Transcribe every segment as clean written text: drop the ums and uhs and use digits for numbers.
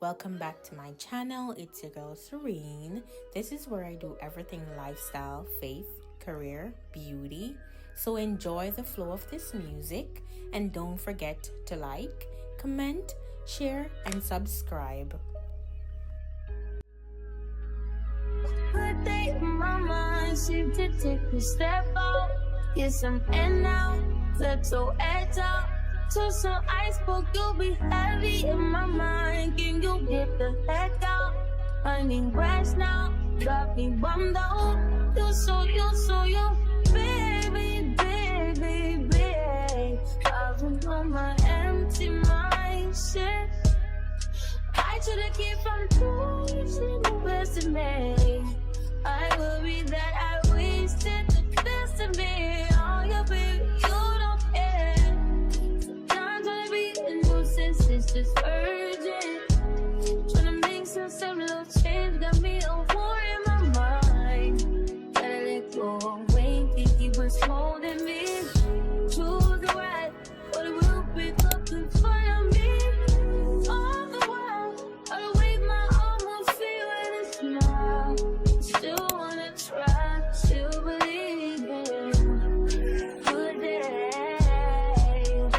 Welcome back to my channel. It's your girl Serene. This is where I do everything lifestyle, faith, career, beauty. So enjoy the flow of this music and don't forget to like, comment, share, and subscribe. Good day in my mind, seem to take a step out, get some air now, let your edge out. To some iceberg, you'll be heavy in my mind. Can you get the heck out? I need rest now, got me bummed out. You so you, baby, baby, baby. I've been on my empty mindset. I should've kept from losing the best of me. I worry that I wasted the best of me. Oh, yeah, baby, you don't care. It's just urgent. Trying to make some little change. Got me a war in my mind. Gotta let go. Wait, think he was holding me. Choose the right, but it will pick up in front of me. All the while, I wave my arm, will feel it a smile. Still wanna try, still believe in good days.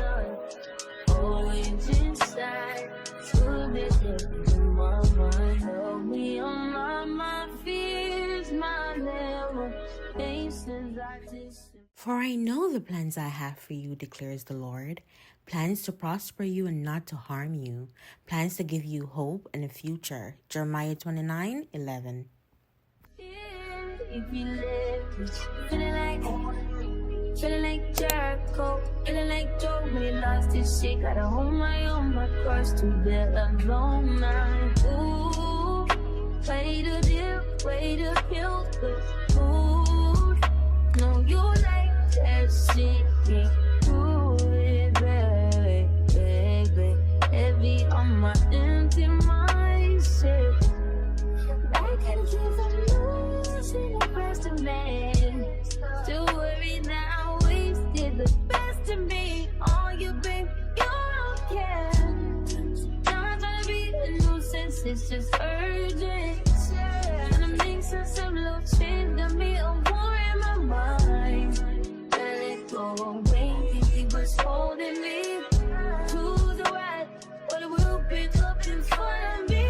Always inside, so this in my mind. Help me on my fears, my limitations. I just. For I know the plans I have for you, declares the Lord. Plans to prosper you and not to harm you. Plans to give you hope and a future. Jeremiah 29:11. If you live, feeling like Jericho, feeling like Joe when he lost his shit. Gotta hold my own, my cross to bear alone now. Ooh, way to deal, way to kill the food. No, you like that shit, can't do it, baby, baby. Heavy on my empty mindset. I can't keep from losing the rest of me. Still worried that I wasted the best of me. Oh, you babe, you don't care. Not trying to be a nuisance, it's just urgent. Trying to make some little change. Got me a war in my mind. Let it go away, think he was holding me. To the right, but it will pick up in front of me.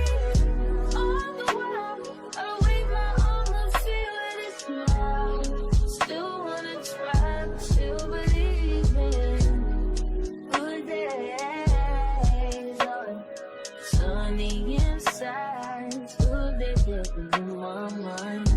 All the while, I wave my arm and feel it smile. Still wanna try, still believe in good days. Oh, sunny inside, good days in my mind.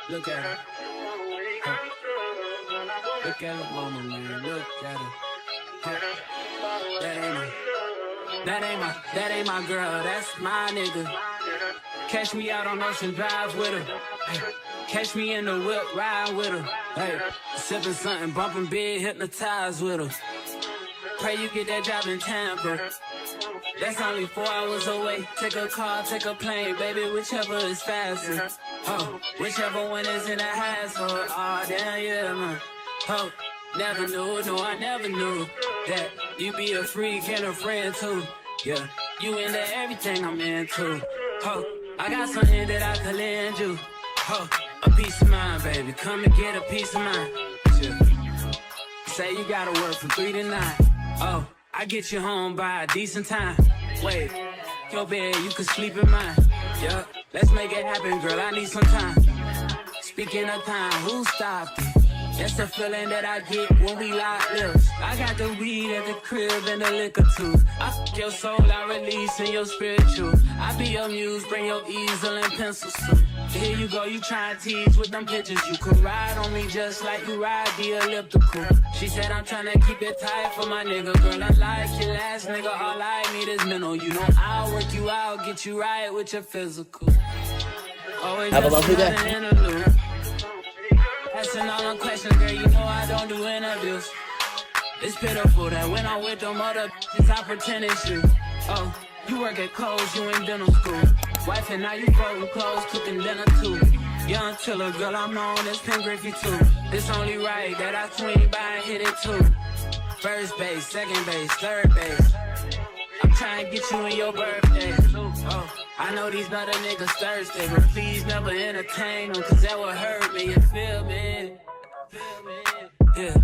Look at her. Huh. Look at her mama, man. Look at her. Huh. That ain't my girl. That's my nigga. Catch me out on Ocean Drive with her. Hey. Catch me in the whip, ride with her. Hey. Sipping something, bumping big, hypnotized with her. Pray you get that job in Tampa. That's only 4 hours away. Take a car, take a plane, baby, whichever is faster. Oh, whichever one is in the hassle. Oh, damn, yeah, man. Oh, never knew, no, I never knew that you be a freak and a friend too. Yeah, you into everything I'm into. Oh, I got something that I could lend you. Oh, a piece of mind, baby. Come and get a piece of mind. Yeah. Say you gotta work from 3 to 9. Oh, I get you home by a decent time. Wait, your bed, you can sleep in mine. Yeah, let's make it happen, girl, I need some time. Speaking of time, who stopped it? That's the feeling that I get when we lock lips. I got the weed at the crib and the liquor too. I fuck your soul, I release in your spiritual. I be your muse, bring your easel and pencils too. Here you go, you try and tease with them pictures. You could ride on me just like you ride the elliptical. She said I'm trying to keep it tight for my nigga. Girl, I like your last nigga, all I need is mental. You know I'll work you out, get you right with your physical. Always have a lovely day. pressing all the questions, girl, you know I don't do interviews. It's pitiful that when I'm with them other bitches, I pretend it's you. Oh, you work at Kohl's, you in dental school. Wife and now you folding clothes, cooking dinner too. Young Tiller, girl, I'm known as Pen Griffey too. It's only right that I swing by and hit it too. First base, second base, third base. I'm trying to get you in your birthday. Oh, I know these other niggas thirsty, but please never entertain them, cause that would hurt me, you feel me? Yeah.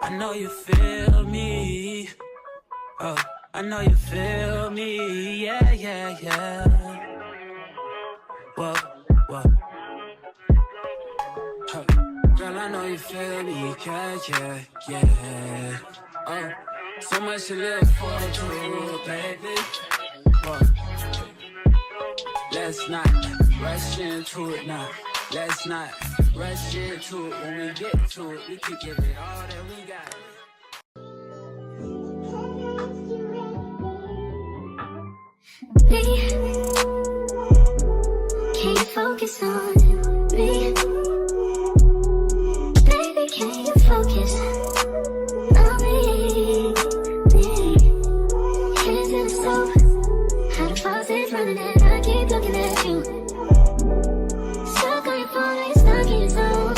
I know you feel me. Oh, I know you feel me. Yeah, yeah, yeah. Whoa, whoa. Oh, girl, I know you feel me. Yeah, yeah, yeah. Oh, so much to live for, too, baby. Whoa. Let's not rush into it now. Let's not rush into it. When we get to it, we can give it all that we got. Me, can you focus on me? Baby, can you focus on me? Hands in the stove, how the faucet's running and I keep looking at you. Stuck on your phone, stuck in your zone.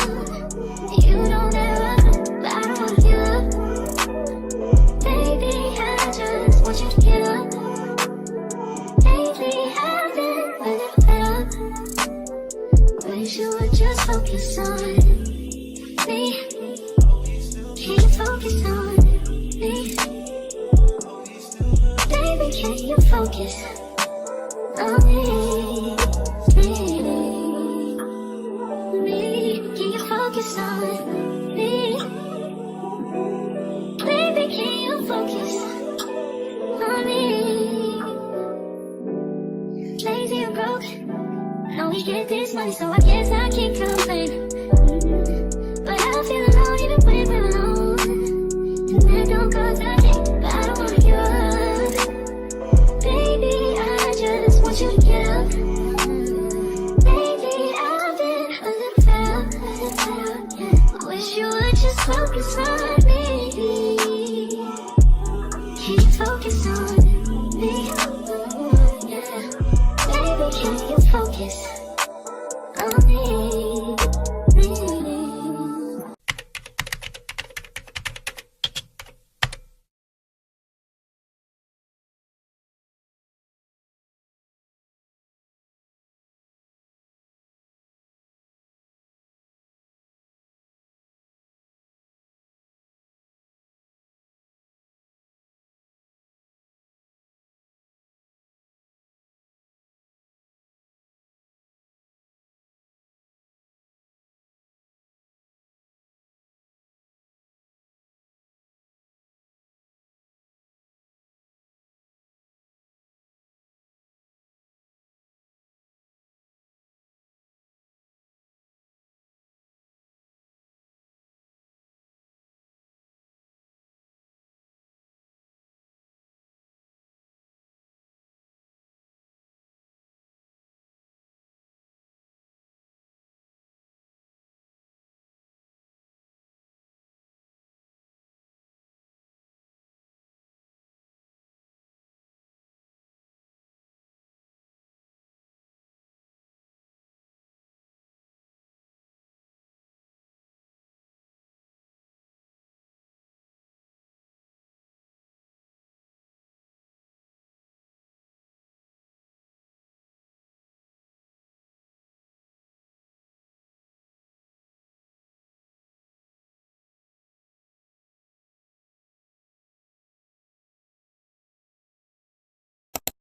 You don't ever, but I don't wanna give up. Baby, I just want you to get up. Lately I've been a little fed up. Wish you would just focus on me. Can you focus on me? Baby, can you focus on me? Can you focus on me? Baby, can you focus on me? Lazy and broke, know we get this money, so I guess I can't complain. But I feel alone even when we're alone, and that don't cause nothing, but I don't wanna give up. Baby, I just want you to get up. Lately I've been a little fed up. Wish you would just focus on me.